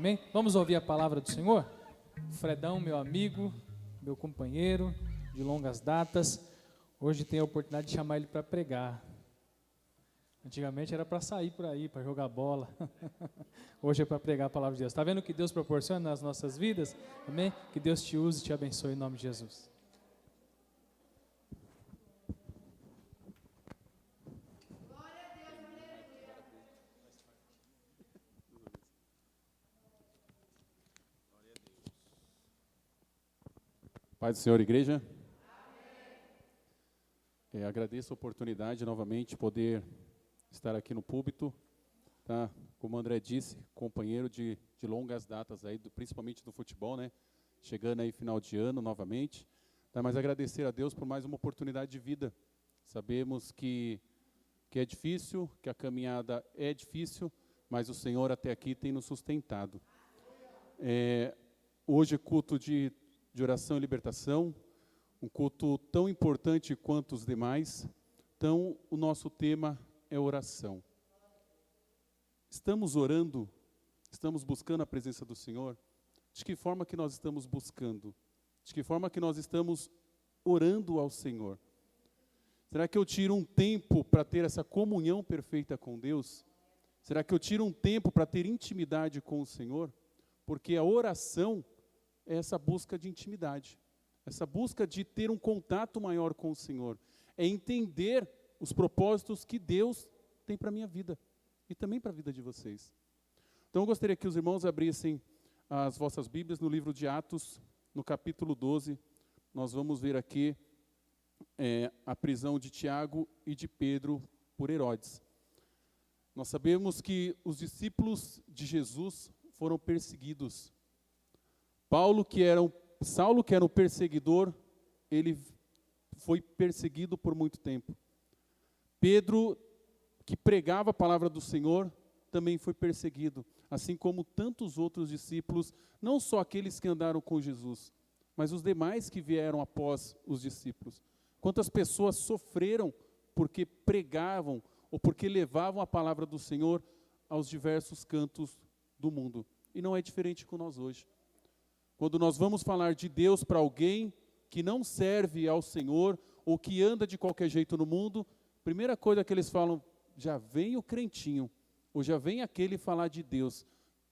Amém? Vamos ouvir a palavra do Senhor? Fredão, meu amigo, meu companheiro de longas datas, hoje tenho a oportunidade de chamar ele para pregar. Antigamente era para sair por aí, para jogar bola. Hoje é para pregar a palavra de Deus. Está vendo o que Deus proporciona nas nossas vidas? Amém? Que Deus te use e te abençoe em nome de Jesus. Paz do Senhor, igreja. Agradeço a oportunidade novamente de poder estar aqui no púlpito, tá? Como o André disse, companheiro de longas datas aí, principalmente do futebol, né? Chegando aí final de ano novamente, tá? Mas agradecer a Deus por mais uma oportunidade de vida. Sabemos que é difícil, que a caminhada é difícil, mas o Senhor até aqui tem nos sustentado. Hoje é culto de oração e libertação, um culto tão importante quanto os demais. Então, o nosso tema é oração. Estamos orando, estamos buscando a presença do Senhor? De que forma que nós estamos buscando? De que forma que nós estamos orando ao Senhor? Será que eu tiro um tempo para ter essa comunhão perfeita com Deus? Será que eu tiro um tempo para ter intimidade com o Senhor? Porque a oração é essa busca de intimidade, essa busca de ter um contato maior com o Senhor, é entender os propósitos que Deus tem para a minha vida e também para a vida de vocês. Então eu gostaria que os irmãos abrissem as vossas Bíblias no livro de Atos, no capítulo 12, nós vamos ver aqui a prisão de Tiago e de Pedro por Herodes. Nós sabemos que os discípulos de Jesus foram perseguidos. Saulo, que era um perseguidor, ele foi perseguido por muito tempo. Pedro, que pregava a palavra do Senhor, também foi perseguido, assim como tantos outros discípulos, não só aqueles que andaram com Jesus, mas os demais que vieram após os discípulos. Quantas pessoas sofreram porque pregavam ou porque levavam a palavra do Senhor aos diversos cantos do mundo. E não é diferente com nós hoje. Quando nós vamos falar de Deus para alguém que não serve ao Senhor ou que anda de qualquer jeito no mundo, primeira coisa que eles falam, já vem o crentinho, ou já vem aquele falar de Deus.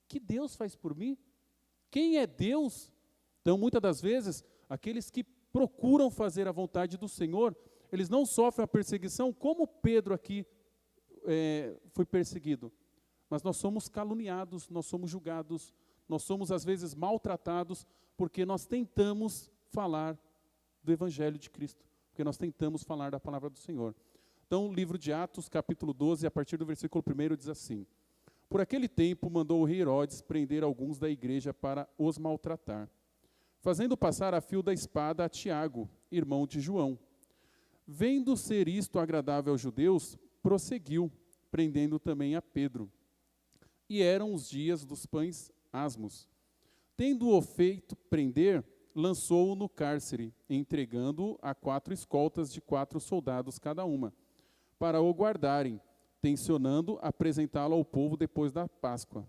Que Deus faz por mim? Quem é Deus? Então, muitas das vezes, aqueles que procuram fazer a vontade do Senhor, eles não sofrem a perseguição, como Pedro aqui foi perseguido. Mas nós somos caluniados, nós somos julgados, nós somos, às vezes, maltratados, porque nós tentamos falar do Evangelho de Cristo, porque nós tentamos falar da palavra do Senhor. Então, o livro de Atos, capítulo 12, a partir do versículo 1, diz assim: Por aquele tempo, mandou o rei Herodes prender alguns da igreja para os maltratar, fazendo passar a fio da espada a Tiago, irmão de João. Vendo ser isto agradável aos judeus, prosseguiu, prendendo também a Pedro. E eram os dias dos pães asmos. Tendo-o feito prender, lançou-o no cárcere, entregando-o a 4 escoltas de 4 soldados cada uma, para o guardarem, tencionando apresentá-lo ao povo depois da Páscoa.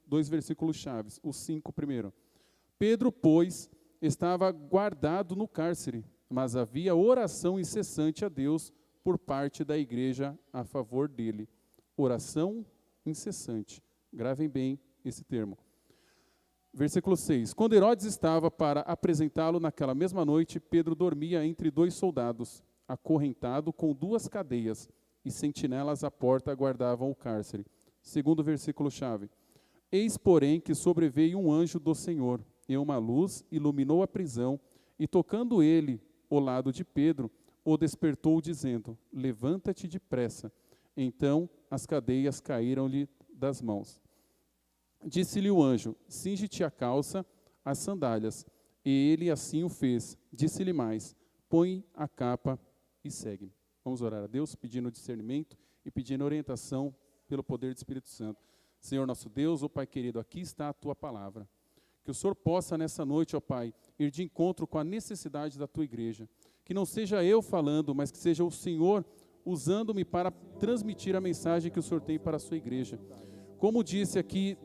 Dois versículos chaves, os 5 primeiro. Pedro, pois, estava guardado no cárcere, mas havia oração incessante a Deus por parte da igreja a favor dele. Oração incessante. Gravem bem esse termo. Versículo 6. Quando Herodes estava para apresentá-lo naquela mesma noite, Pedro dormia entre 2 soldados, acorrentado com 2 cadeias, e sentinelas à porta guardavam o cárcere. Segundo versículo-chave. Eis, porém, que sobreveio um anjo do Senhor, e uma luz iluminou a prisão, e tocando ele ao lado de Pedro, o despertou, dizendo: Levanta-te depressa. Então as cadeias caíram-lhe das mãos. Disse-lhe o anjo: Cinge-te a calça, as sandálias. E ele assim o fez. Disse-lhe mais: Põe a capa e segue-me. Vamos orar a Deus, pedindo discernimento e pedindo orientação pelo poder do Espírito Santo. Senhor nosso Deus, ó Pai querido, aqui está a Tua palavra. Que o Senhor possa nessa noite, ó Pai, ir de encontro com a necessidade da Tua igreja. Que não seja eu falando, mas que seja o Senhor usando-me para transmitir a mensagem que o Senhor tem para a sua igreja. Como disse aqui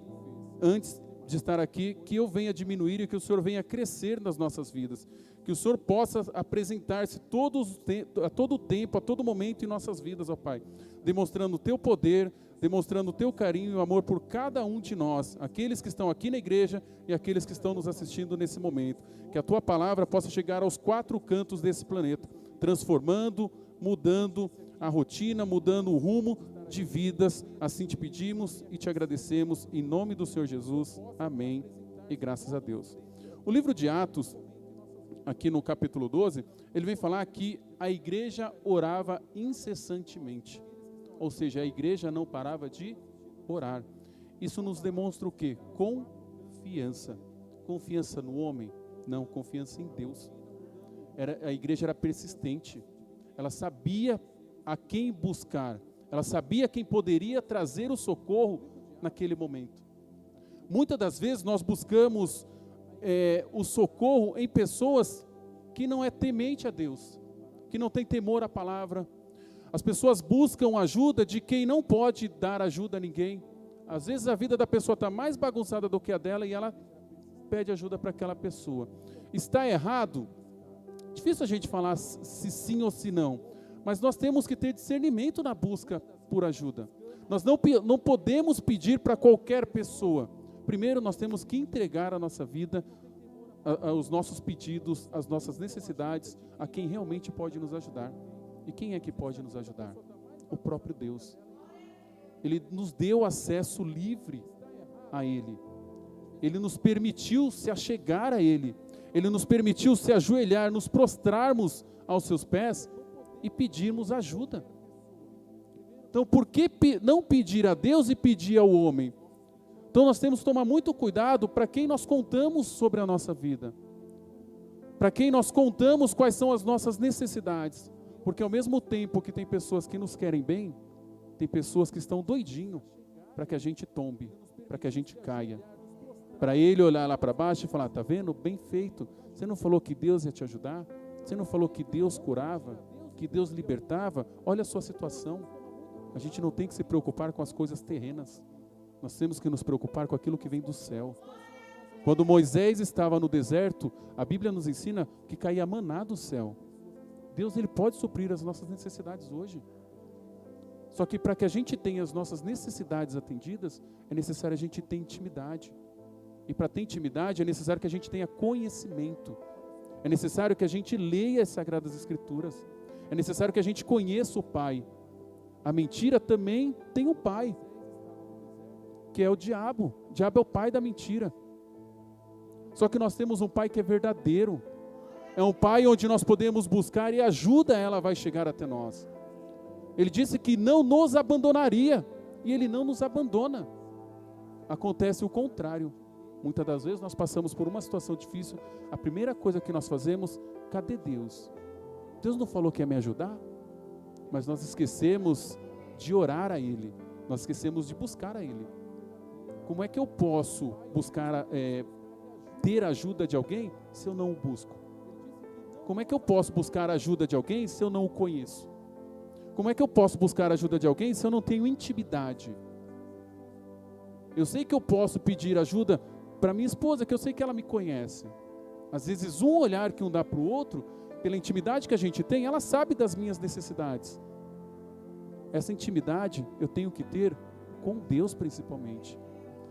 antes de estar aqui, que eu venha diminuir e que o Senhor venha crescer nas nossas vidas. Que o Senhor possa apresentar-se a todo tempo, a todo momento em nossas vidas, ó Pai. Demonstrando o Teu poder, demonstrando o Teu carinho e o amor por cada um de nós. Aqueles que estão aqui na igreja e aqueles que estão nos assistindo nesse momento. Que a Tua palavra possa chegar aos 4 cantos desse planeta. Transformando, mudando a rotina, mudando o rumo de vidas. Assim te pedimos e te agradecemos. Em nome do Senhor Jesus. Amém. E graças a Deus. O livro de Atos, aqui no capítulo 12, ele vem falar que a igreja orava incessantemente. Ou seja, a igreja não parava de orar. Isso nos demonstra o quê? Confiança. Confiança no homem? Não, confiança em Deus. A igreja era persistente. Ela sabia a quem buscar. Ela sabia quem poderia trazer o socorro naquele momento. Muitas das vezes nós buscamos o socorro em pessoas que não é temente a Deus, que não tem temor à palavra. As pessoas buscam ajuda de quem não pode dar ajuda a ninguém. Às vezes a vida da pessoa está mais bagunçada do que a dela e ela pede ajuda para aquela pessoa. Está errado? Difícil a gente falar se sim ou se não, mas nós temos que ter discernimento na busca por ajuda. Nós não podemos pedir para qualquer pessoa. Primeiro nós temos que entregar a nossa vida, os nossos pedidos, as nossas necessidades, a quem realmente pode nos ajudar. E quem é que pode nos ajudar? O próprio Deus. Ele nos deu acesso livre a Ele. Ele nos permitiu se achegar a Ele. Ele nos permitiu se ajoelhar, nos prostrarmos aos seus pés e pedirmos ajuda. Então, por que não pedir a Deus e pedir ao homem? Então, nós temos que tomar muito cuidado para quem nós contamos sobre a nossa vida. Para quem nós contamos quais são as nossas necessidades. Porque ao mesmo tempo que tem pessoas que nos querem bem, tem pessoas que estão doidinho para que a gente tombe, para que a gente caia. Para ele olhar lá para baixo e falar, tá vendo? Bem feito. Você não falou que Deus ia te ajudar? Você não falou que Deus curava? Que Deus libertava? Olha a sua situação. A gente não tem que se preocupar com as coisas terrenas. Nós temos que nos preocupar com aquilo que vem do céu. Quando Moisés estava no deserto, a Bíblia nos ensina que caía maná do céu. Deus, Ele pode suprir as nossas necessidades hoje. Só que para que a gente tenha as nossas necessidades atendidas, é necessário a gente ter intimidade. E para ter intimidade, é necessário que a gente tenha conhecimento. É necessário que a gente leia as Sagradas Escrituras. É necessário que a gente conheça o Pai. A mentira também tem um pai, que é o diabo. O diabo é o pai da mentira. Só que nós temos um pai que é verdadeiro. É um pai onde nós podemos buscar e a ajuda ela vai chegar até nós. Ele disse que não nos abandonaria. E Ele não nos abandona. Acontece o contrário. Muitas das vezes nós passamos por uma situação difícil. A primeira coisa que nós fazemos, cadê Deus? Deus não falou que ia me ajudar? Mas nós esquecemos de orar a Ele. Nós esquecemos de buscar a Ele. Como é que eu posso buscar, ter ajuda de alguém se eu não o busco? Como é que eu posso buscar a ajuda de alguém se eu não o conheço? Como é que eu posso buscar a ajuda de alguém se eu não tenho intimidade? Eu sei que eu posso pedir ajuda para minha esposa, que eu sei que ela me conhece. Às vezes um olhar que um dá para o outro, pela intimidade que a gente tem, ela sabe das minhas necessidades. Essa intimidade eu tenho que ter com Deus principalmente.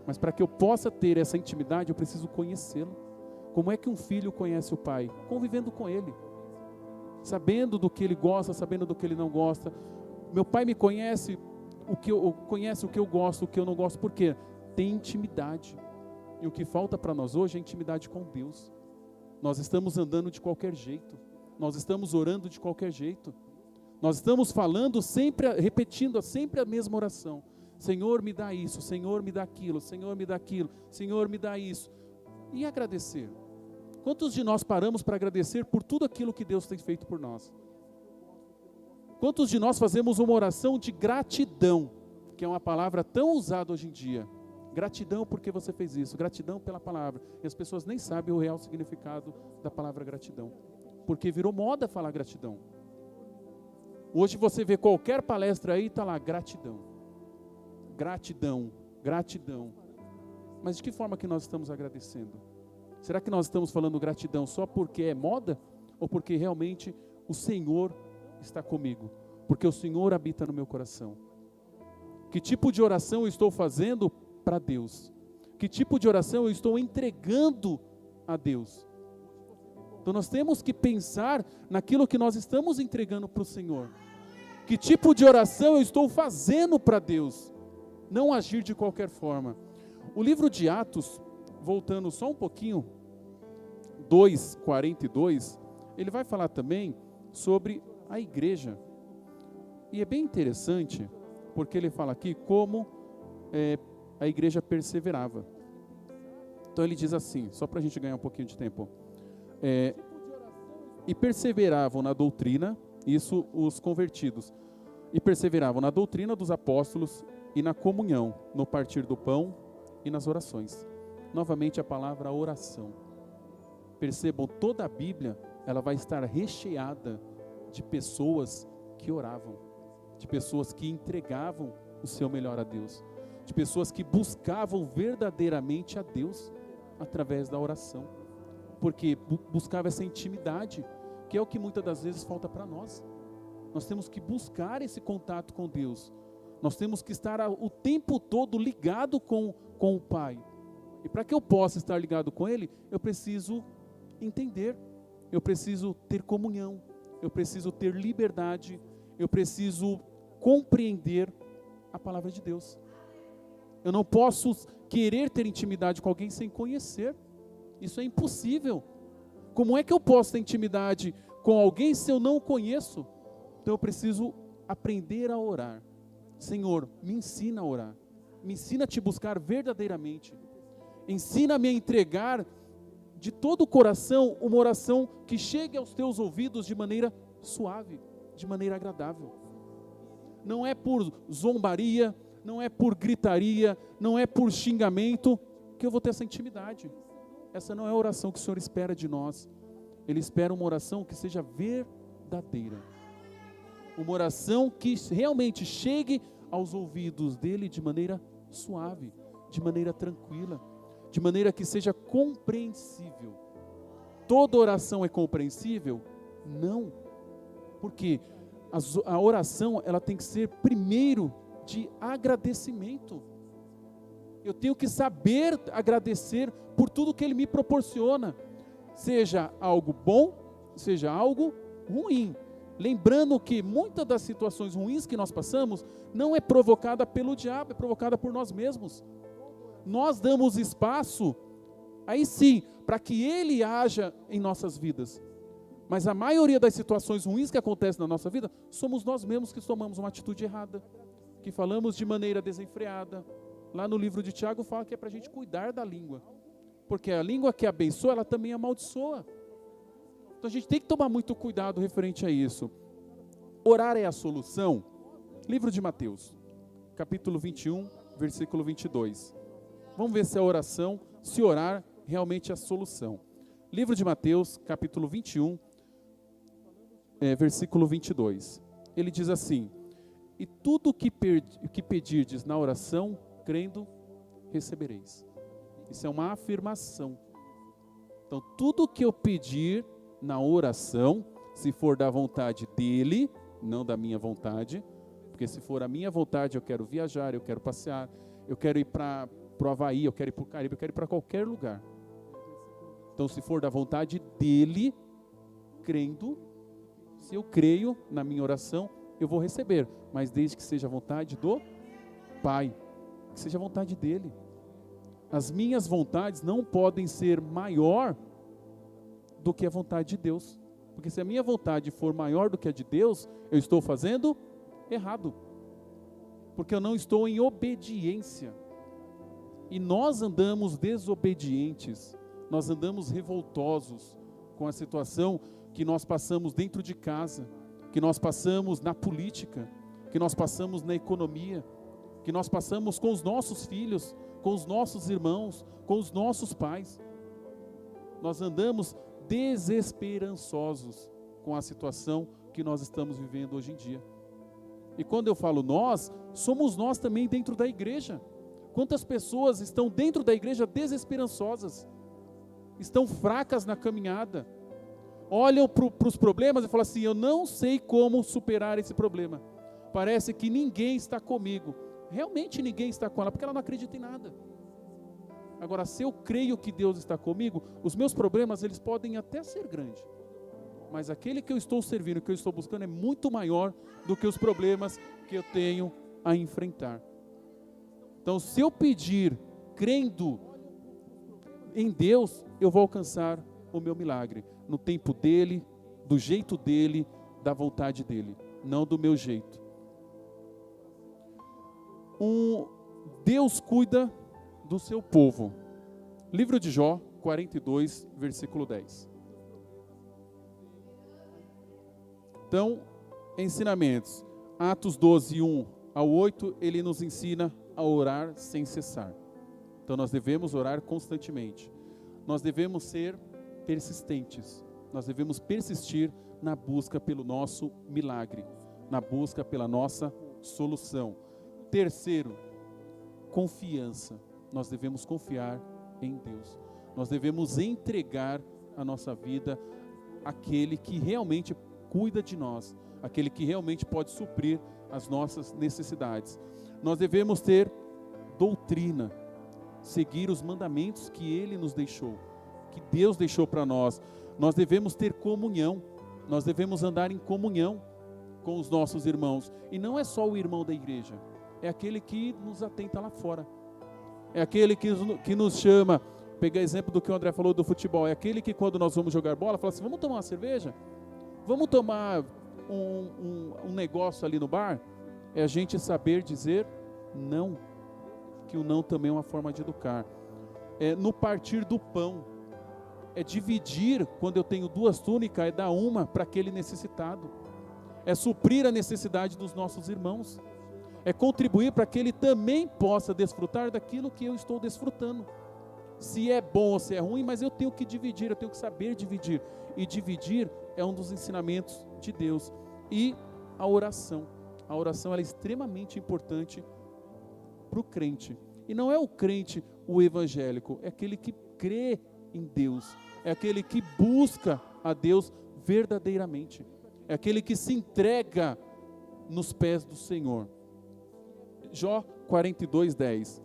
Mas para que eu possa ter essa intimidade, eu preciso conhecê-lo. Como é que um filho conhece o pai? Convivendo com ele. Sabendo do que ele gosta, sabendo do que ele não gosta. Meu pai me conhece conhece o que eu gosto, o que eu não gosto. Por quê? Tem intimidade. E o que falta para nós hoje é intimidade com Deus. Nós estamos andando de qualquer jeito. Nós estamos orando de qualquer jeito. Nós estamos falando sempre, repetindo sempre a mesma oração. Senhor, me dá isso. Senhor, me dá aquilo. Senhor, me dá aquilo. Senhor, me dá isso. E agradecer? Quantos de nós paramos para agradecer por tudo aquilo que Deus tem feito por nós? Quantos de nós fazemos uma oração de gratidão, que é uma palavra tão usada hoje em dia? Gratidão porque você fez isso, gratidão pela palavra. E as pessoas nem sabem o real significado da palavra gratidão, porque virou moda falar gratidão. Hoje você vê qualquer palestra aí, está lá, gratidão. Gratidão, gratidão. Mas de que forma que nós estamos agradecendo? Será que nós estamos falando gratidão só porque é moda? Ou porque realmente o Senhor está comigo? Porque o Senhor habita no meu coração. Que tipo de oração eu estou fazendo para Deus? Que tipo de oração eu estou entregando a Deus? Então nós temos que pensar naquilo que nós estamos entregando para o Senhor. Que tipo de oração eu estou fazendo para Deus? Não agir de qualquer forma. O livro de Atos, voltando só um pouquinho, 2:42, ele vai falar também sobre a igreja. E é bem interessante, porque ele fala aqui como a igreja perseverava. Então ele diz assim, só para a gente ganhar um pouquinho de tempo. E perseveravam na doutrina, isso os convertidos, e perseveravam na doutrina dos apóstolos e na comunhão, no partir do pão e nas orações. Novamente a palavra oração. Percebam, toda a Bíblia, ela vai estar recheada de pessoas que oravam, de pessoas que entregavam o seu melhor a Deus, de pessoas que buscavam verdadeiramente a Deus através da oração, porque buscava essa intimidade, que é o que muitas das vezes falta para nós. Nós temos que buscar esse contato com Deus, nós temos que estar o tempo todo ligado com o Pai, e para que eu possa estar ligado com Ele, eu preciso entender, eu preciso ter comunhão, eu preciso ter liberdade, eu preciso compreender a palavra de Deus. Eu não posso querer ter intimidade com alguém sem conhecer, isso é impossível. Como é que eu posso ter intimidade com alguém se eu não o conheço? Então eu preciso aprender a orar. Senhor, me ensina a orar, me ensina a te buscar verdadeiramente, ensina-me a entregar de todo o coração uma oração que chegue aos teus ouvidos de maneira suave, de maneira agradável. Não é por zombaria, não é por gritaria, não é por xingamento que eu vou ter essa intimidade. Essa não é a oração que o Senhor espera de nós. Ele espera uma oração que seja verdadeira. Uma oração que realmente chegue aos ouvidos dele de maneira suave, de maneira tranquila, de maneira que seja compreensível. Toda oração é compreensível? Não. Porque a oração, ela tem que ser primeiro de agradecimento. Eu tenho que saber agradecer por tudo que Ele me proporciona, seja algo bom, seja algo ruim. Lembrando que muitas das situações ruins que nós passamos não é provocada pelo diabo, é provocada por nós mesmos. Nós damos espaço, aí sim, para que Ele haja em nossas vidas. Mas a maioria das situações ruins que acontecem na nossa vida, somos nós mesmos que tomamos uma atitude errada, que falamos de maneira desenfreada. Lá no livro de Tiago fala que é para a gente cuidar da língua, porque a língua que abençoa, ela também amaldiçoa. Então a gente tem que tomar muito cuidado referente a isso. Orar é a solução? Livro de Mateus, capítulo 21, versículo 22. Vamos ver se a oração, se orar, realmente é a solução. Livro de Mateus, capítulo 21, versículo 22. Ele diz assim: e tudo o que pedirdes na oração, crendo, recebereis. Isso é uma afirmação. Então, tudo que eu pedir na oração, se for da vontade dele, não da minha vontade, porque se for a minha vontade, eu quero viajar, eu quero passear, eu quero ir para o Havaí, eu quero ir para o Caribe, eu quero ir para qualquer lugar. Então, se for da vontade dele, crendo, se eu creio na minha oração, eu vou receber, mas desde que seja a vontade do Pai, que seja a vontade dele. As minhas vontades não podem ser maior do que a vontade de Deus, porque se a minha vontade for maior do que a de Deus, eu estou fazendo errado, porque eu não estou em obediência, e nós andamos desobedientes, nós andamos revoltosos com a situação que nós passamos dentro de casa, que nós passamos na política, que nós passamos na economia, que nós passamos com os nossos filhos, com os nossos irmãos, com os nossos pais. Nós andamos desesperançosos com a situação que nós estamos vivendo hoje em dia. E quando eu falo nós, somos nós também dentro da igreja. Quantas pessoas estão dentro da igreja desesperançosas, estão fracas na caminhada, olham para os problemas e falam assim: eu não sei como superar esse problema, parece que ninguém está comigo. Realmente ninguém está com ela, porque ela não acredita em nada. Agora, se eu creio que Deus está comigo, os meus problemas, eles podem até ser grandes, mas aquele que eu estou servindo, que eu estou buscando, é muito maior do que os problemas que eu tenho a enfrentar. Então, se eu pedir, crendo em Deus, eu vou alcançar o meu milagre, no tempo dele, do jeito dele, da vontade dele, não do meu jeito. Deus cuida do seu povo. Livro de Jó, 42, versículo 10. Então, ensinamentos. Atos 12, 1 ao 8, ele nos ensina a orar sem cessar. Então, nós devemos orar constantemente. Nós devemos ser persistentes. Nós devemos persistir na busca pelo nosso milagre, na busca pela nossa solução. Terceiro, confiança. Nós devemos confiar em Deus. Nós devemos entregar a nossa vida àquele que realmente cuida de nós, aquele que realmente pode suprir as nossas necessidades. Nós devemos ter doutrina, seguir os mandamentos que Ele nos deixou, que Deus deixou para nós. Nós devemos ter comunhão, nós devemos andar em comunhão com os nossos irmãos. E não é só o irmão da igreja, é aquele que nos atenta lá fora. É aquele que nos chama. Pegar exemplo do que o André falou do futebol. É aquele que quando nós vamos jogar bola, fala assim: vamos tomar uma cerveja? Vamos tomar um negócio ali no bar? É a gente saber dizer não. Que o não também é uma forma de educar. É no partir do pão. É dividir, quando eu tenho 2 túnicas, é dar uma para aquele necessitado. É suprir a necessidade dos nossos irmãos. É contribuir para que ele também possa desfrutar daquilo que eu estou desfrutando. Se é bom ou se é ruim, mas eu tenho que dividir, eu tenho que saber dividir. E dividir é um dos ensinamentos de Deus. E a oração. A oração ela é extremamente importante para o crente. E não é o crente o evangélico, é aquele que crê em Deus. É aquele que busca a Deus verdadeiramente. É aquele que se entrega nos pés do Senhor. Jó 42, 10.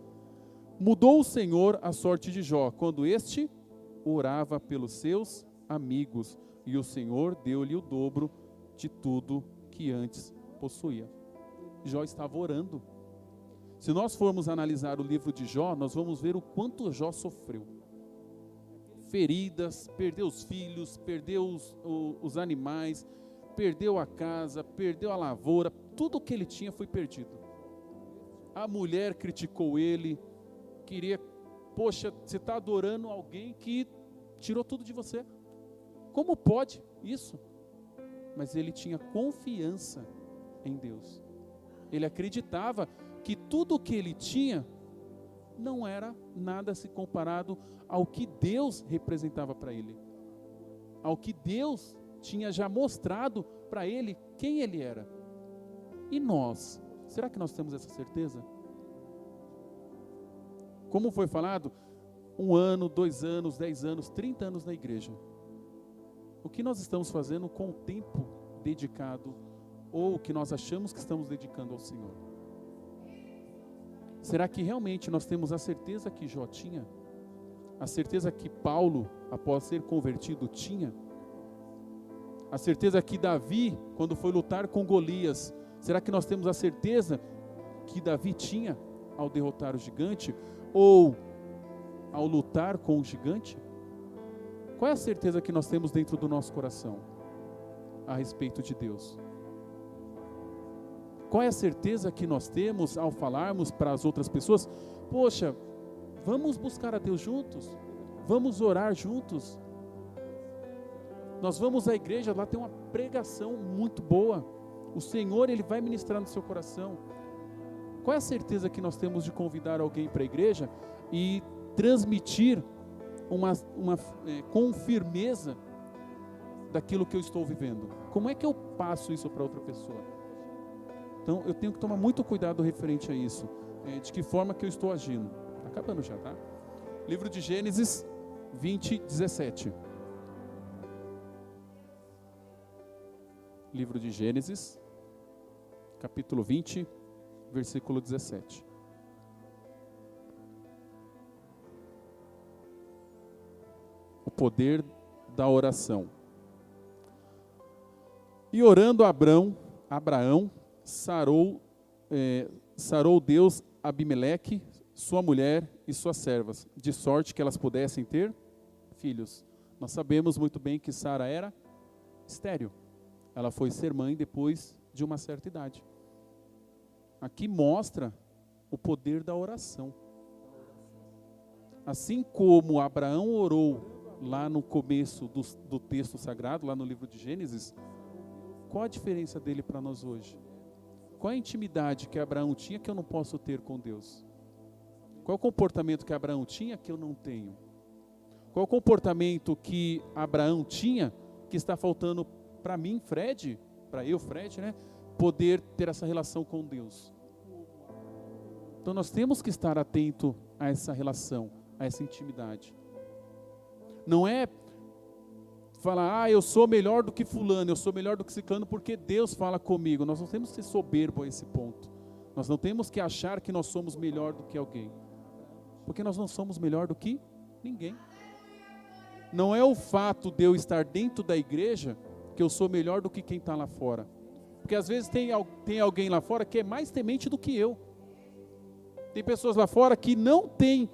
Mudou o Senhor a sorte de Jó, quando este orava pelos seus amigos, e o Senhor deu-lhe o dobro de tudo que antes possuía. Jó estava orando. Se nós formos analisar o livro de Jó, nós vamos ver o quanto Jó sofreu. Feridas, perdeu os filhos, perdeu os animais, perdeu a casa, perdeu a lavoura, tudo que ele tinha foi perdido. A mulher criticou ele, queria, poxa, você está adorando alguém que tirou tudo de você. Como pode isso? Mas ele tinha confiança em Deus. Ele acreditava que tudo o que ele tinha não era nada se comparado ao que Deus representava para ele. Ao que Deus tinha já mostrado para ele quem ele era. E nós? Será que nós temos essa certeza? Como foi falado, 1 ano, 2 anos, 10 anos, 30 anos na igreja. O que nós estamos fazendo com o tempo dedicado ou o que nós achamos que estamos dedicando ao Senhor? Será que realmente nós temos a certeza que Jó tinha? A certeza que Paulo, após ser convertido, tinha? A certeza que Davi, quando foi lutar com Golias, será que nós temos a certeza que Davi tinha ao derrotar o gigante? Ou ao lutar com o gigante? Qual é a certeza que nós temos dentro do nosso coração a respeito de Deus? Qual é a certeza que nós temos ao falarmos para as outras pessoas? Poxa, vamos buscar a Deus juntos? Vamos orar juntos? Nós vamos à igreja, lá tem uma pregação muito boa. O Senhor, Ele vai ministrar no seu coração. Qual é a certeza que nós temos de convidar alguém para a igreja e transmitir com firmeza daquilo que eu estou vivendo? Como é que eu passo isso para outra pessoa? Então, eu tenho que tomar muito cuidado referente a isso. de que forma que eu estou agindo. Está acabando já, tá? Livro de Gênesis 20, 17. Livro de Gênesis, capítulo 20, versículo 17. O poder da oração. E orando Abraão sarou Deus Abimeleque, sua mulher e suas servas, de sorte que elas pudessem ter filhos. Nós sabemos muito bem que Sara era estéril. Ela foi ser mãe depois de uma certa idade. Aqui mostra o poder da oração. Assim como Abraão orou lá no começo do texto sagrado, lá no livro de Gênesis, qual a diferença dele para nós hoje? Qual a intimidade que Abraão tinha que eu não posso ter com Deus? Qual o comportamento que Abraão tinha que eu não tenho? Qual o comportamento que Abraão tinha que está faltando para mim, Fred, né, poder ter essa relação com Deus? Então nós temos que estar atento a essa relação, a essa intimidade. Não é falar, eu sou melhor do que fulano, eu sou melhor do que ciclano porque Deus fala comigo. Nós não temos que ser soberbo a esse ponto. Nós não temos que achar que nós somos melhor do que alguém. Porque nós não somos melhor do que ninguém. Não é o fato de eu estar dentro da igreja que eu sou melhor do que quem está lá fora. Porque às vezes tem alguém lá fora que é mais temente do que eu. Tem pessoas lá fora que não têm,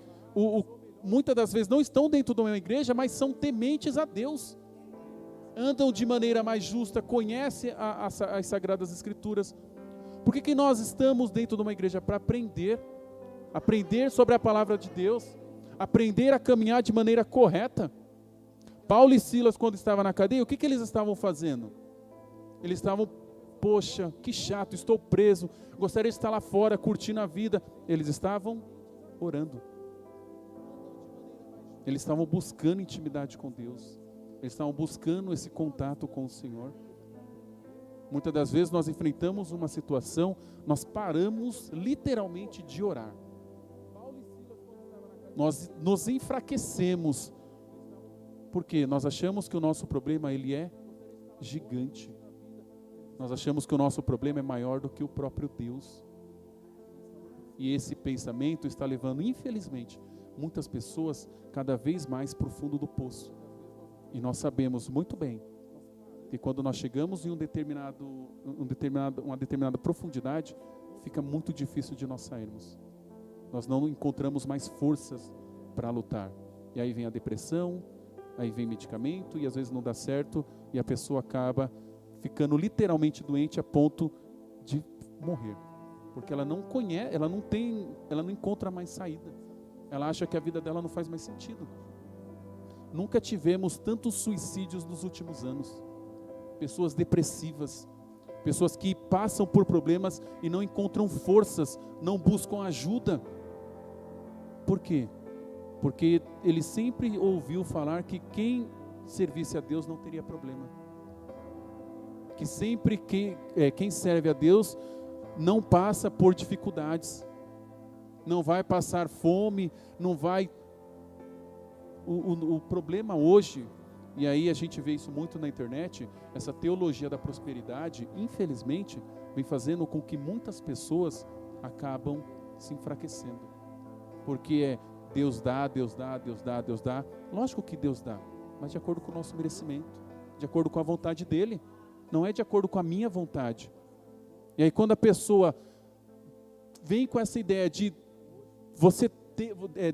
muitas das vezes não estão dentro de uma igreja, mas são tementes a Deus. Andam de maneira mais justa, conhecem as Sagradas Escrituras. Por que nós estamos dentro de uma igreja? Para aprender sobre a palavra de Deus, aprender a caminhar de maneira correta. Paulo e Silas, quando estavam na cadeia, o que eles estavam fazendo? Eles estavam, poxa, que chato, estou preso, gostaria de estar lá fora, curtindo a vida. Eles estavam orando. Eles estavam buscando intimidade com Deus. Eles estavam buscando esse contato com o Senhor. Muitas das vezes nós enfrentamos uma situação, nós paramos literalmente de orar. Nós nos enfraquecemos, porque nós achamos que o nosso problema ele é gigante. Nós achamos que o nosso problema é maior do que o próprio Deus. E esse pensamento está levando, infelizmente, muitas pessoas cada vez mais para o fundo do poço. E nós sabemos muito bem que quando nós chegamos em uma determinada profundidade, fica muito difícil de nós sairmos. Nós não encontramos mais forças para lutar. E aí vem a depressão, aí vem medicamento, e às vezes não dá certo, e a pessoa acaba ficando literalmente doente a ponto de morrer. Porque ela não conhece, ela não encontra mais saída. Ela acha que a vida dela não faz mais sentido. Nunca tivemos tantos suicídios nos últimos anos. Pessoas depressivas, pessoas que passam por problemas e não encontram forças, não buscam ajuda. Por quê? Porque ele sempre ouviu falar que quem servisse a Deus não teria problema. Que sempre quem serve a Deus não passa por dificuldades, não vai passar fome, não vai... O problema hoje, e aí a gente vê isso muito na internet, essa teologia da prosperidade, infelizmente, vem fazendo com que muitas pessoas acabam se enfraquecendo. Porque Deus dá, Deus dá, Deus dá, Deus dá. Lógico que Deus dá, mas de acordo com o nosso merecimento, de acordo com a vontade dEle, não é de acordo com a minha vontade. E aí quando a pessoa vem com essa ideia de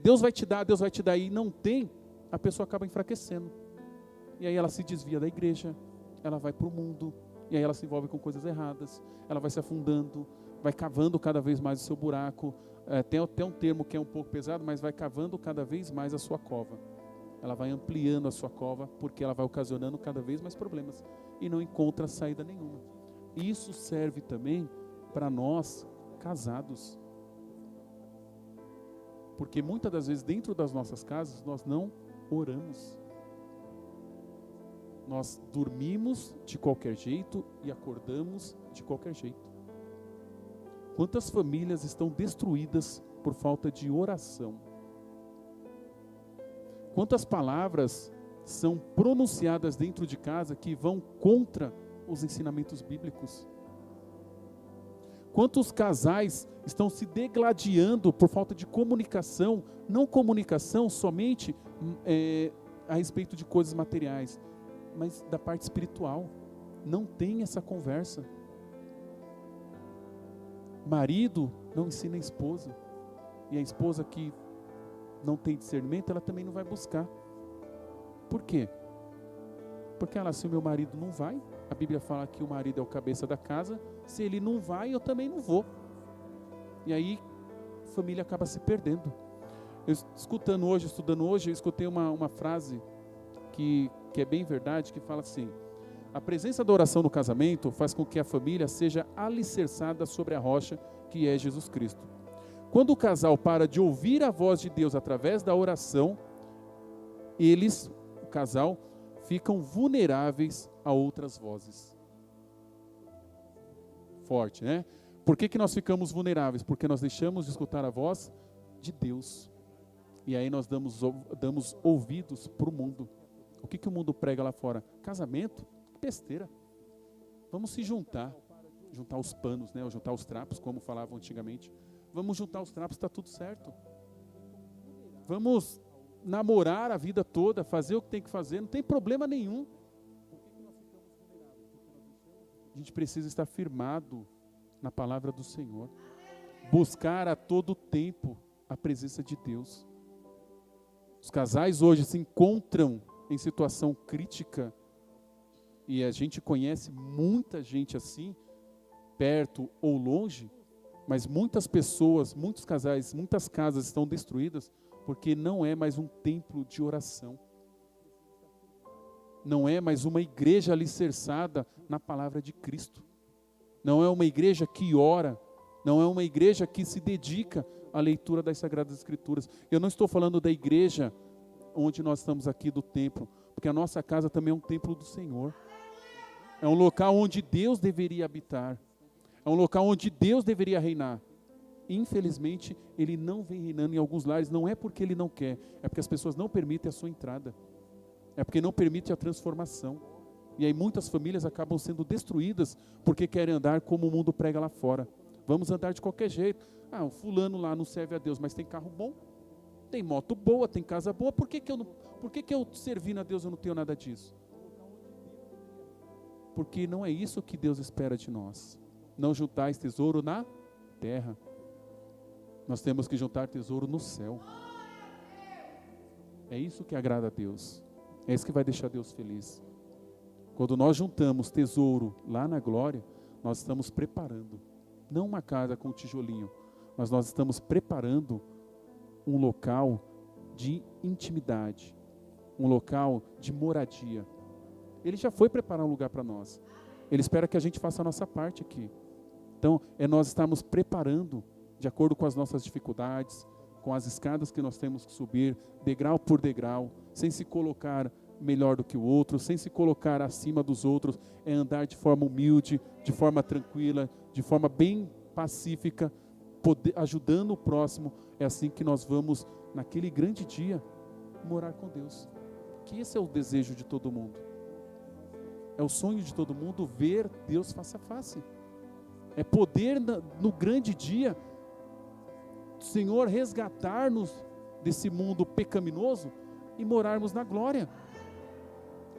Deus vai te dar e não tem, a pessoa acaba enfraquecendo. E aí ela se desvia da igreja, ela vai para o mundo, e aí ela se envolve com coisas erradas, ela vai se afundando, vai cavando cada vez mais o seu buraco, tem até um termo que é um pouco pesado, mas vai cavando cada vez mais a sua cova. Ela vai ampliando a sua cova, porque ela vai ocasionando cada vez mais problemas, e não encontra saída nenhuma. Isso serve também para nós, casados. Porque muitas das vezes dentro das nossas casas nós não oramos. Nós dormimos de qualquer jeito e acordamos de qualquer jeito. Quantas famílias estão destruídas por falta de oração? Quantas palavras são pronunciadas dentro de casa que vão contra os ensinamentos bíblicos? Quantos casais estão se degladiando por falta de comunicação, não comunicação somente a respeito de coisas materiais, mas da parte espiritual? Não tem essa conversa. Marido não ensina a esposa, e a esposa que não tem discernimento, ela também não vai buscar. Por quê? Porque se o meu marido não vai, a Bíblia fala que o marido é o cabeça da casa, se ele não vai, eu também não vou. E aí, a família acaba se perdendo. Eu estudando hoje, eu escutei uma frase que é bem verdade, que fala assim: a presença da oração no casamento faz com que a família seja alicerçada sobre a rocha que é Jesus Cristo. Quando o casal para de ouvir a voz de Deus através da oração, o casal, ficam vulneráveis a outras vozes. Forte, né? Por que nós ficamos vulneráveis? Porque nós deixamos de escutar a voz de Deus. E aí nós damos ouvidos para o mundo. O que o mundo prega lá fora? Casamento? Besteira. Vamos se juntar os panos, né? Ou juntar os trapos, como falavam antigamente. Vamos juntar os trapos, está tudo certo. Vamos namorar a vida toda, fazer o que tem que fazer, não tem problema nenhum. A gente precisa estar firmado na palavra do Senhor. Buscar a todo tempo a presença de Deus. Os casais hoje se encontram em situação crítica, e a gente conhece muita gente assim, perto ou longe, mas muitas pessoas, muitos casais, muitas casas estão destruídas porque não é mais um templo de oração. Não é mais uma igreja alicerçada na palavra de Cristo. Não é uma igreja que ora, não é uma igreja que se dedica à leitura das Sagradas Escrituras. Eu não estou falando da igreja onde nós estamos aqui do templo, porque a nossa casa também é um templo do Senhor. É um local onde Deus deveria habitar. É um local onde Deus deveria reinar. Infelizmente, Ele não vem reinando em alguns lares, não é porque Ele não quer, é porque as pessoas não permitem a sua entrada. É porque não permitem a transformação. E aí muitas famílias acabam sendo destruídas porque querem andar como o mundo prega lá fora. Vamos andar de qualquer jeito. O fulano lá não serve a Deus, mas tem carro bom, tem moto boa, tem casa boa. Por que eu servindo a Deus eu não tenho nada disso? Porque não é isso que Deus espera de nós. Não juntais tesouro na terra. Nós temos que juntar tesouro no céu. É isso que agrada a Deus. É isso que vai deixar Deus feliz. Quando nós juntamos tesouro lá na glória, nós estamos preparando, não uma casa com tijolinho, mas nós estamos preparando um local de intimidade, um local de moradia. Ele já foi preparar um lugar para nós. Ele espera que a gente faça a nossa parte aqui. Então, nós estarmos preparando, de acordo com as nossas dificuldades, com as escadas que nós temos que subir, degrau por degrau, sem se colocar melhor do que o outro, sem se colocar acima dos outros, é andar de forma humilde, de forma tranquila, de forma bem pacífica, ajudando o próximo. É assim que nós vamos, naquele grande dia, morar com Deus. Que esse é o desejo de todo mundo. É o sonho de todo mundo ver Deus face a face. É poder no grande dia, Senhor, resgatar-nos desse mundo pecaminoso e morarmos na glória.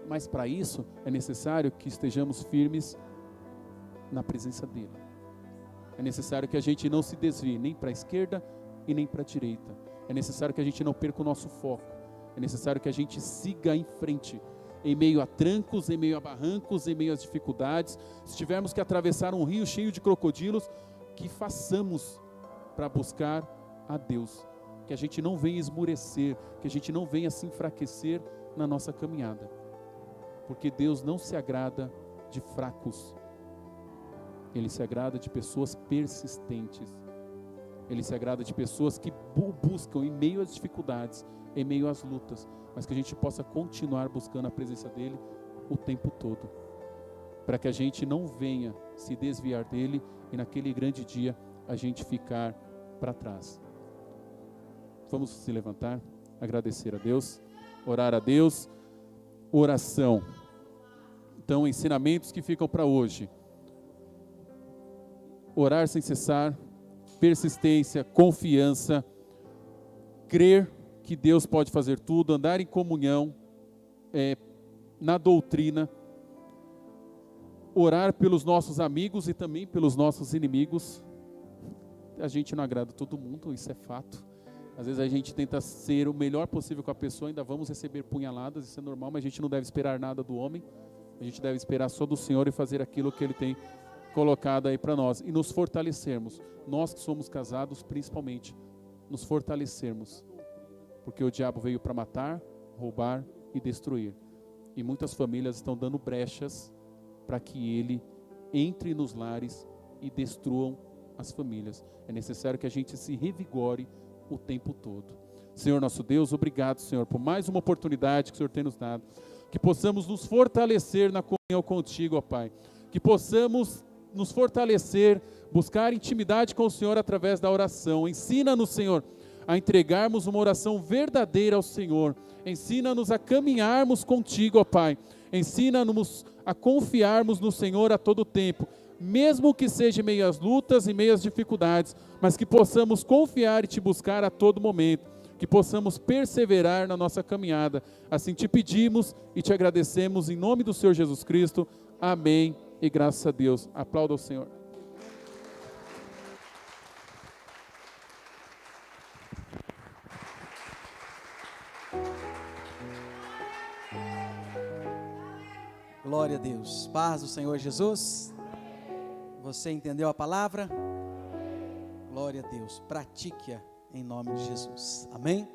Mas para isso é necessário que estejamos firmes na presença dEle. É necessário que a gente não se desvie nem para a esquerda e nem para a direita. É necessário que a gente não perca o nosso foco. É necessário que a gente siga em frente, em meio a trancos, em meio a barrancos, em meio às dificuldades. Se tivermos que atravessar um rio cheio de crocodilos, que façamos para buscar a Deus. Que a gente não venha esmurecer, que a gente não venha se enfraquecer na nossa caminhada. Porque Deus não se agrada de fracos. Ele se agrada de pessoas persistentes. Ele se agrada de pessoas que buscam em meio às dificuldades, em meio às lutas, mas que a gente possa continuar buscando a presença dEle o tempo todo, para que a gente não venha se desviar dEle e naquele grande dia a gente ficar para trás. Vamos se levantar, agradecer a Deus, orar a Deus. Oração. Então, ensinamentos que ficam para hoje. Orar sem cessar, persistência, confiança, crer que Deus pode fazer tudo, andar em comunhão, na doutrina, orar pelos nossos amigos e também pelos nossos inimigos. A gente não agrada todo mundo, isso é fato. Às vezes a gente tenta ser o melhor possível com a pessoa, ainda vamos receber punhaladas, isso é normal, mas a gente não deve esperar nada do homem, a gente deve esperar só do Senhor e fazer aquilo que Ele tem colocado aí para nós. E nos fortalecermos, nós que somos casados principalmente, nos fortalecermos, porque o diabo veio para matar, roubar e destruir. E muitas famílias estão dando brechas para que ele entre nos lares e destruam as famílias. É necessário que a gente se revigore o tempo todo. Senhor nosso Deus, obrigado, Senhor, por mais uma oportunidade que o Senhor tem nos dado, que possamos nos fortalecer na comunhão contigo, ó Pai, que possamos nos fortalecer, buscar intimidade com o Senhor através da oração. Ensina-nos, Senhor, a entregarmos uma oração verdadeira ao Senhor. Ensina-nos a caminharmos contigo, ó Pai. Ensina-nos a confiarmos no Senhor a todo tempo, mesmo que seja em meio às lutas e meio às dificuldades, mas que possamos confiar e te buscar a todo momento, que possamos perseverar na nossa caminhada. Assim te pedimos e te agradecemos em nome do Senhor Jesus Cristo. Amém e graças a Deus. Aplauda o Senhor. Glória a Deus. Paz do Senhor Jesus. Você entendeu a palavra? Glória a Deus. Pratique-a em nome de Jesus. Amém?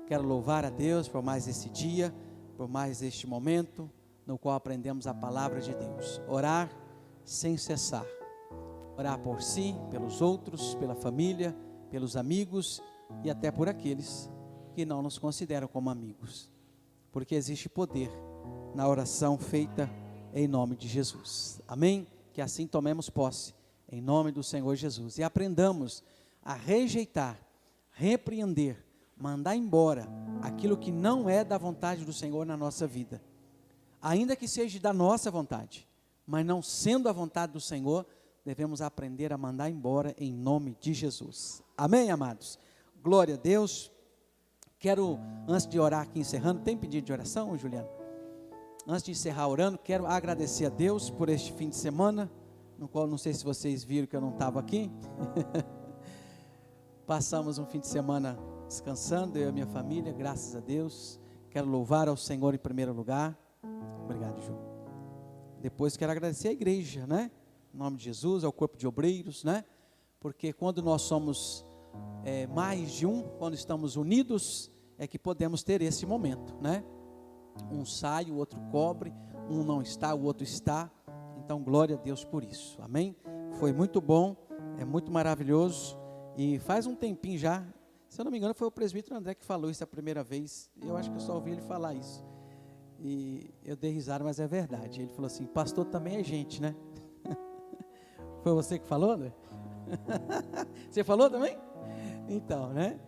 Quero louvar a Deus por mais esse dia, por mais este momento, no qual aprendemos a palavra de Deus. Orar sem cessar. Orar por si, pelos outros, pela família, pelos amigos e até por aqueles que não nos consideram como amigos. Porque existe poder na oração feita em nome de Jesus. Amém? Que assim tomemos posse em nome do Senhor Jesus e aprendamos a rejeitar, repreender, mandar embora aquilo que não é da vontade do Senhor na nossa vida, ainda que seja da nossa vontade, mas não sendo a vontade do Senhor, devemos aprender a mandar embora em nome de Jesus. Amém, amados? Glória a Deus. Quero, antes de orar aqui encerrando, tem pedido de oração, Juliano? Antes de encerrar orando, quero agradecer a Deus por este fim de semana, no qual não sei se vocês viram que eu não estava aqui. Passamos um fim de semana descansando, eu e a minha família, graças a Deus. Quero louvar ao Senhor em primeiro lugar. Obrigado, Ju. Depois quero agradecer a igreja, né? Em nome de Jesus, ao corpo de obreiros, né? Porque quando nós somos mais de um, quando estamos unidos, é que podemos ter esse momento, né? Um sai, o outro cobre, um não está, o outro está. Então, glória a Deus por isso, amém? Foi muito bom, é muito maravilhoso. E faz um tempinho já, se eu não me engano, foi o presbítero André que falou isso a primeira vez. Eu acho que eu só ouvi ele falar isso. E eu dei risada, mas é verdade. Ele falou assim: pastor também é gente, né? Foi você que falou, André? Você falou também? Então, né?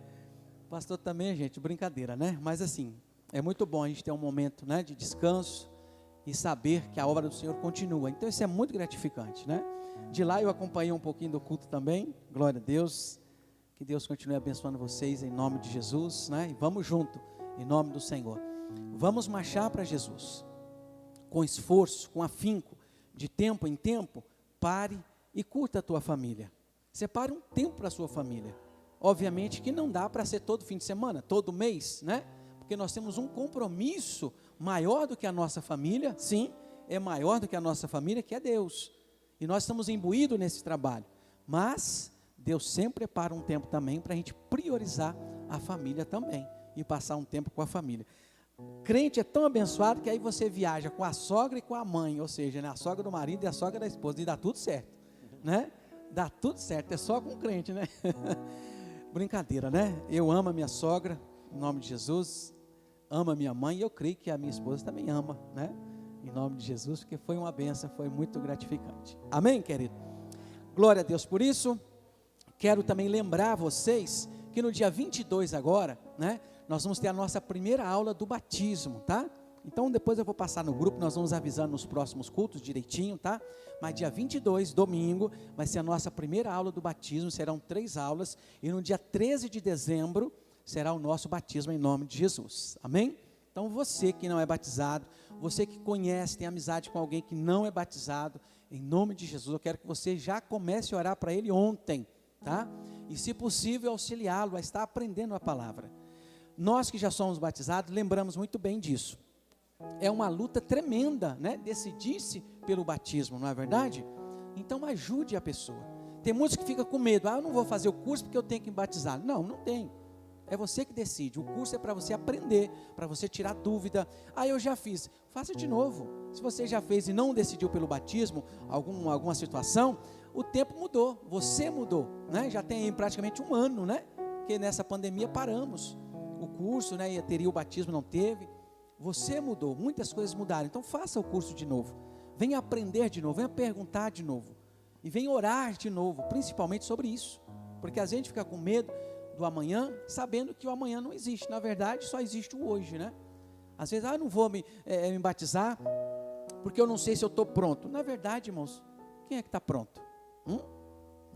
Pastor também é gente, brincadeira, né? Mas assim, é muito bom a gente ter um momento, né, de descanso e saber que a obra do Senhor continua. Então isso é muito gratificante, né? De lá eu acompanhei um pouquinho do culto também. Glória a Deus. Que Deus continue abençoando vocês em nome de Jesus, né? E vamos junto, em nome do Senhor. Vamos marchar para Jesus, com esforço, com afinco, de tempo em tempo. Pare e curta a tua família. Separe um tempo para a sua família. Obviamente que não dá para ser todo fim de semana, todo mês, né? Porque nós temos um compromisso maior do que a nossa família. Sim, é maior do que a nossa família, que é Deus. E nós estamos imbuídos nesse trabalho. Mas Deus sempre prepara um tempo também para a gente priorizar a família também. E passar um tempo com a família. Crente é tão abençoado que aí você viaja com a sogra e com a mãe. Ou seja, né, a sogra do marido e a sogra da esposa. E dá tudo certo, né? Dá tudo certo, é só com o crente, né? Brincadeira, né? Eu amo a minha sogra, em nome de Jesus. Amo a minha mãe e eu creio que a minha esposa também ama, né? Em nome de Jesus, porque foi uma bênção, foi muito gratificante. Amém, querido? Glória a Deus por isso. quero também lembrar vocês que no dia 22 agora, né, nós vamos ter a nossa primeira aula do batismo, tá? Então depois eu vou passar no grupo, nós vamos avisando nos próximos cultos direitinho, tá? Mas dia 22, domingo, vai ser a nossa primeira aula do batismo, serão 3 aulas, e no dia 13 de dezembro será o nosso batismo em nome de Jesus, amém? Então você que não é batizado, você que conhece, tem amizade com alguém que não é batizado, em nome de Jesus, eu quero que você já comece a orar para ele ontem, tá? E se possível auxiliá-lo a estar aprendendo a palavra. Nós que já somos batizados, lembramos muito bem disso. É uma luta tremenda, né? Decidir-se pelo batismo, não é verdade? Então ajude a pessoa. Tem muitos que ficam com medo, eu não vou fazer o curso porque eu tenho que me batizar. Não, não tem. É você que decide. O curso é para você aprender, para você tirar dúvida. Eu já fiz. Faça de novo. Se você já fez e não decidiu pelo batismo, alguma situação, o tempo mudou, você mudou, né? Já tem praticamente 1 ano, né? Porque nessa pandemia paramos o curso, né? Teria o batismo, não teve. Você mudou, muitas coisas mudaram. Então faça o curso de novo. Venha aprender de novo, venha perguntar de novo. E venha orar de novo, principalmente sobre isso. Porque a gente fica com medo do amanhã, sabendo que o amanhã não existe. Na verdade, só existe o hoje, né? Às vezes, eu não vou me batizar, porque eu não sei se eu estou pronto. Na verdade, irmãos, quem é que está pronto? Não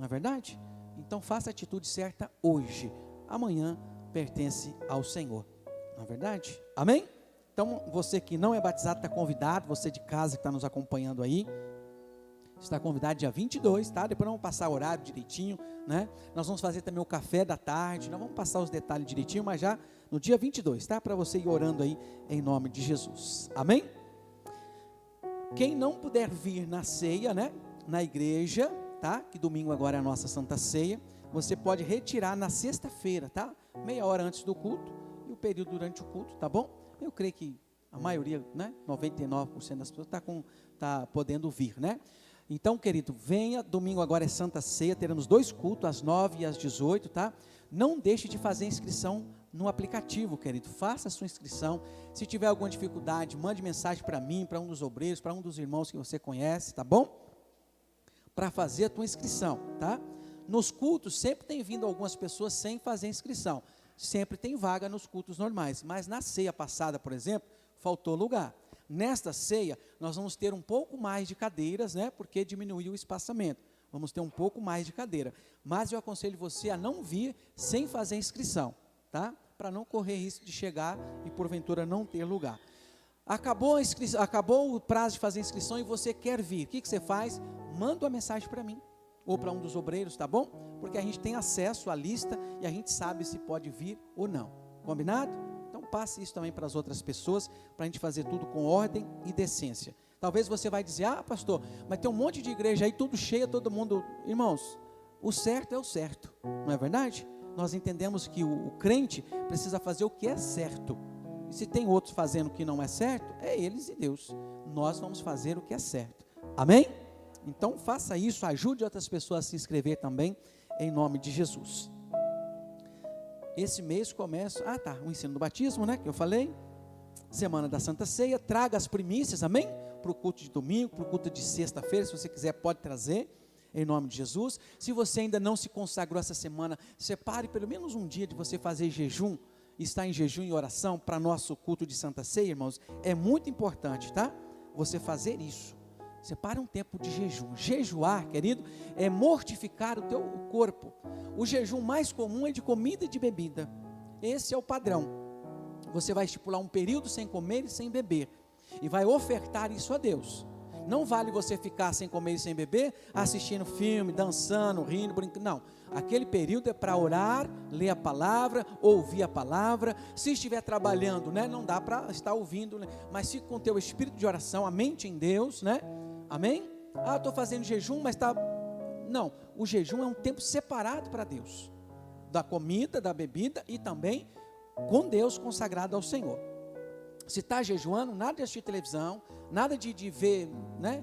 é verdade? Então faça a atitude certa hoje. Amanhã pertence ao Senhor. Não é verdade? Amém? Então você que não é batizado está convidado. Você de casa que está nos acompanhando aí, está convidado dia 22, tá? Depois nós vamos passar o horário direitinho, né? Nós vamos fazer também o café da tarde. Nós vamos passar os detalhes direitinho, mas já no dia 22, tá? Para você ir orando aí em nome de Jesus. Amém? Quem não puder vir na ceia, né? Na igreja, tá? Que domingo agora é a nossa Santa Ceia. Você pode retirar na sexta-feira, tá? Meia hora antes do culto e o período durante o culto, tá bom? Eu creio que a maioria, né? 99% das pessoas tá podendo vir, né? Então, querido, venha, domingo agora é Santa Ceia, teremos 2 cultos, às 9 e às 18, tá? Não deixe de fazer inscrição no aplicativo, querido, faça a sua inscrição. Se tiver alguma dificuldade, mande mensagem para mim, para um dos obreiros, para um dos irmãos que você conhece, tá bom? Para fazer a tua inscrição, tá? Nos cultos sempre tem vindo algumas pessoas sem fazer inscrição, sempre tem vaga nos cultos normais, mas na ceia passada, por exemplo, faltou lugar. Nesta ceia, nós vamos ter um pouco mais de cadeiras, né? Porque diminuiu o espaçamento. Vamos ter um pouco mais de cadeira. Mas eu aconselho você a não vir sem fazer inscrição, tá? Para não correr risco de chegar e porventura não ter lugar. Acabou o prazo de fazer inscrição e você quer vir. O que você faz? Manda uma mensagem para mim ou para um dos obreiros, tá bom? Porque a gente tem acesso à lista e a gente sabe se pode vir ou não. Combinado? Então passe isso também para as outras pessoas, para a gente fazer tudo com ordem e decência. Talvez você vai dizer, pastor, mas tem um monte de igreja aí, tudo cheio, todo mundo... Irmãos, o certo é o certo, não é verdade? Nós entendemos que o crente precisa fazer o que é certo. E se tem outros fazendo o que não é certo, é eles e Deus. Nós vamos fazer o que é certo. Amém? Então faça isso, ajude outras pessoas a se inscrever também, em nome de Jesus. Esse mês começa, o ensino do batismo, né, que eu falei, semana da Santa Ceia, traga as primícias, amém? Para o culto de domingo, para o culto de sexta-feira, se você quiser pode trazer, em nome de Jesus. Se você ainda não se consagrou essa semana, separe pelo menos um dia de você fazer jejum, estar em jejum e oração para nosso culto de Santa Ceia, irmãos, é muito importante, tá? Você fazer isso. Separe um tempo de jejum. Jejuar, querido, é mortificar o teu corpo. O jejum mais comum é de comida e de bebida. Esse é o padrão. Você vai estipular um período sem comer e sem beber. E vai ofertar isso a Deus. Não vale você ficar sem comer e sem beber, assistindo filme, dançando, rindo, brincando. Não. Aquele período é para orar, ler a palavra, ouvir a palavra. Se estiver trabalhando, né, não dá para estar ouvindo, né? Mas fique com o teu espírito de oração, a mente em Deus, né? Amém? Estou fazendo jejum, mas está... Não, o jejum é um tempo separado para Deus. Da comida, da bebida e também com Deus consagrado ao Senhor. Se está jejuando, nada de assistir televisão, nada de ver, né?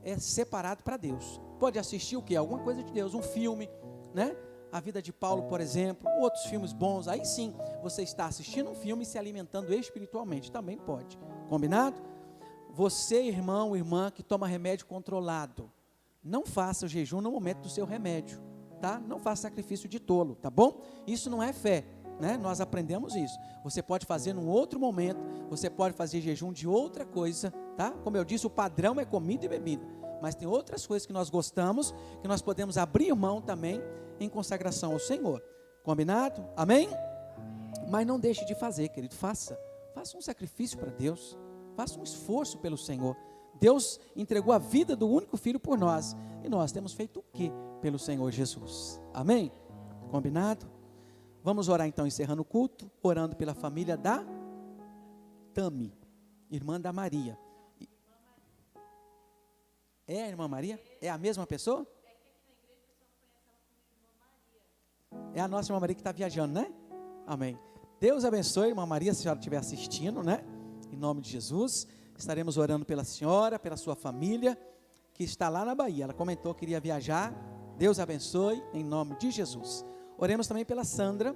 É separado para Deus. Pode assistir o quê? Alguma coisa de Deus, um filme, né? A vida de Paulo, por exemplo, outros filmes bons. Aí sim, você está assistindo um filme e se alimentando espiritualmente, também pode. Combinado? Você, irmão, irmã, que toma remédio controlado, não faça o jejum no momento do seu remédio. tá? Não faça sacrifício de tolo, tá bom? Isso não é fé, né? Nós aprendemos isso. Você pode fazer num outro momento, você pode fazer jejum de outra coisa, tá? Como eu disse, o padrão é comida e bebida, mas tem outras coisas que nós gostamos, que nós podemos abrir mão também em consagração ao Senhor. Combinado? Amém? Mas não deixe de fazer, querido, faça um sacrifício para Deus, faça um esforço pelo Senhor. Deus entregou a vida do único Filho por nós, e nós temos feito o que pelo Senhor Jesus? Amém? Combinado? Vamos orar então, encerrando o culto, orando pela família da Tami, irmã da Maria. É a irmã Maria? É a mesma pessoa? É a nossa irmã Maria que está viajando, né? Amém. Deus abençoe, irmã Maria, se a senhora estiver assistindo, né? Em nome de Jesus, estaremos orando pela senhora, pela sua família, que está lá na Bahia. Ela comentou que iria viajar. Deus abençoe, em nome de Jesus. Oremos também pela Sandra.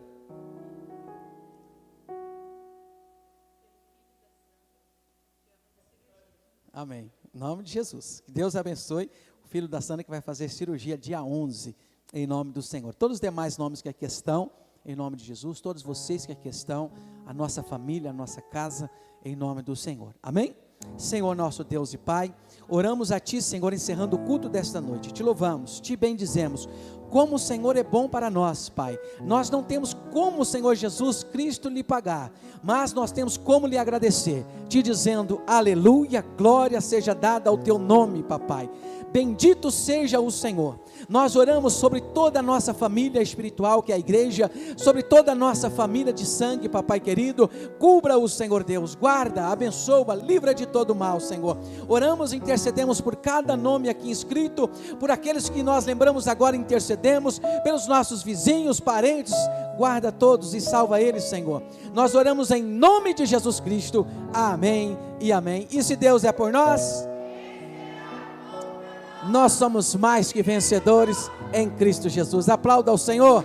Amém. Em nome de Jesus. Que Deus abençoe o filho da Sandra que vai fazer cirurgia dia 11, em nome do Senhor. Todos os demais nomes que aqui estão, em nome de Jesus. Todos vocês que aqui estão, a nossa família, a nossa casa, em nome do Senhor. Amém? Senhor nosso Deus e Pai, oramos a Ti, Senhor, encerrando o culto desta noite. Te louvamos, Te bendizemos. Como o Senhor é bom para nós, Pai. Nós não temos como o Senhor Jesus Cristo lhe pagar, mas nós temos como lhe agradecer, te dizendo, aleluia, glória seja dada ao teu nome, papai. Bendito seja o Senhor. Nós oramos sobre toda a nossa família espiritual, que é a igreja, sobre toda a nossa família de sangue, papai querido. Cubra-o, Senhor Deus, guarda, abençoa, livra de todo mal, Senhor. Oramos e intercedemos por cada nome aqui inscrito, por aqueles que nós lembramos agora, intercedemos pelos nossos vizinhos, parentes. Guarda todos e salva eles, Senhor. Nós oramos em nome de Jesus Cristo. Amém e amém. E se Deus é por nós, nós somos mais que vencedores em Cristo Jesus. Aplauda ao Senhor.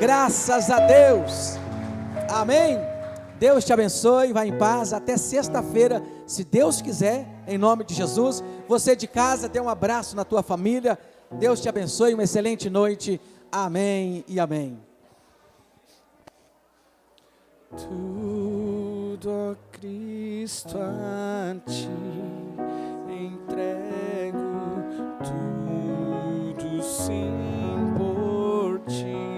Graças a Deus. Amém. Deus te abençoe, vá em paz, até sexta-feira, se Deus quiser, em nome de Jesus. Você de casa, dê um abraço na tua família. Deus te abençoe, uma excelente noite. Amém e amém. Tudo, ó Cristo, a Ti entrego, tudo sim por Ti.